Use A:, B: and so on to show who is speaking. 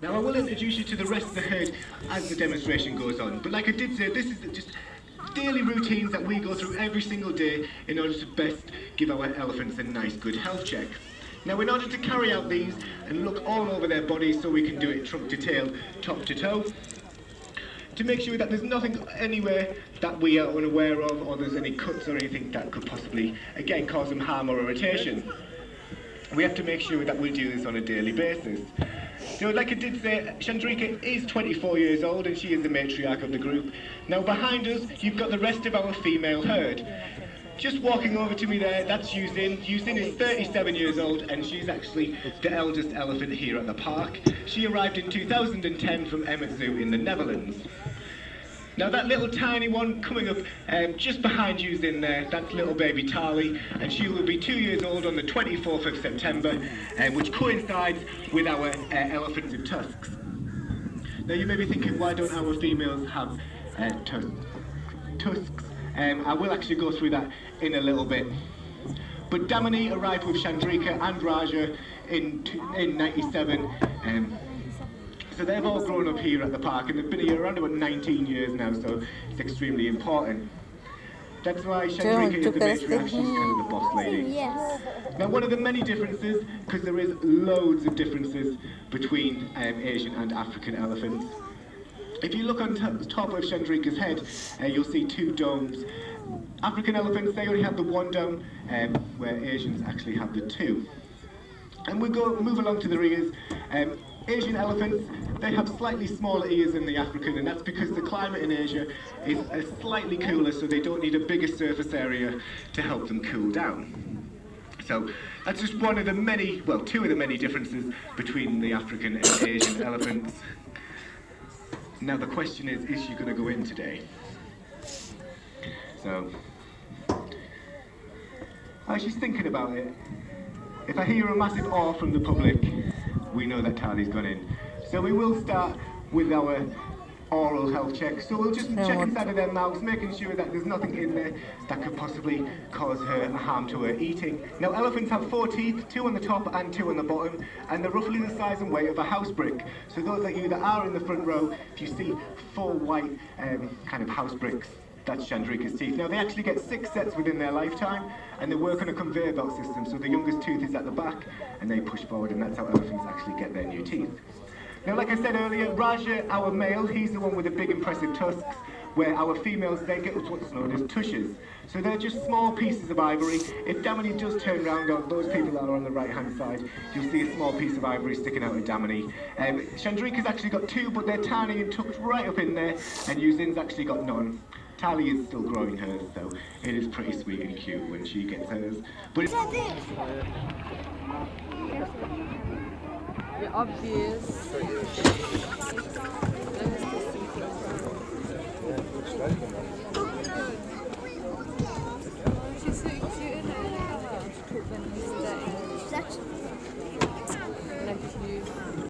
A: Now I will introduce you to the rest of the herd as the demonstration goes on, but like I did say, this is just daily routines that we go through every single day in order to best give our elephants a nice good health check. Now in order to carry out these and look all over their bodies so we can do it trunk to tail, top to toe, to make sure that there's nothing anywhere that we are unaware of or there's any cuts or anything that could possibly, again, cause them harm or irritation. We have to make sure that we do this on a daily basis. So like I did say, Chandrika is 24 years old and she is the matriarch of the group. Now behind us, you've got the rest of our female herd. Just walking over to me there, that's Yuzin. Yuzin is 37 years old and she's actually the eldest elephant here at the park. She arrived in 2010 from Emmet Zoo in the Netherlands. Now that little tiny one coming up just behind Yuzin there, that's little baby Tali, and she will be 2 years old on the 24th of September, which coincides with our elephants with tusks. Now you may be thinking, why don't our females have tusks? I will actually go through that in a little bit. But Damini arrived with Chandrika and Raja in 97. So they've all grown up here at the park and they've been here around about 19 years now, so it's extremely important. That's why Chandrika is the matriarch, she's kind of the boss lady.
B: Yes.
A: Now one of the many differences, because there is loads of differences between Asian and African elephants. If you look on top of Chandrika's head, you'll see two domes. African elephants, they only have the one dome, where Asians actually have the two. And we move along to the ears. Asian elephants, they have slightly smaller ears than the African, and that's because the climate in Asia is slightly cooler, so they don't need a bigger surface area to help them cool down. So that's just one of the many, well, two of the many differences between the African and Asian elephants. Now the question is she going to go in today? So, I was just thinking about it. If I hear a massive awe from the public, we know that Tali's gone in. So we will start with our oral health check. So we'll just check inside of their mouths, making sure that there's nothing in there that could possibly cause her harm to her eating. Now elephants have 4 teeth, 2 on the top and 2 on the bottom, and they're roughly the size and weight of a house brick. So those of you that are in the front row, if you see 4 white kind of house bricks, that's Chandrika's teeth. Now they actually get 6 sets within their lifetime, and they work on a conveyor belt system, so the youngest tooth is at the back, and they push forward, and that's how elephants actually get their new teeth. Now like I said earlier, Raja, our male, he's the one with the big impressive tusks, where our females, they get what's known as tushes. So they're just small pieces of ivory. If Damini does turn round on those people that are on the right hand side, you'll see a small piece of ivory sticking out of Damini. Chandrika's actually got 2, but they're tiny and tucked right up in there, and Yuzin's actually got none. Tali is still growing hers, so it is pretty sweet and cute when she gets hers. But it's
C: obvious.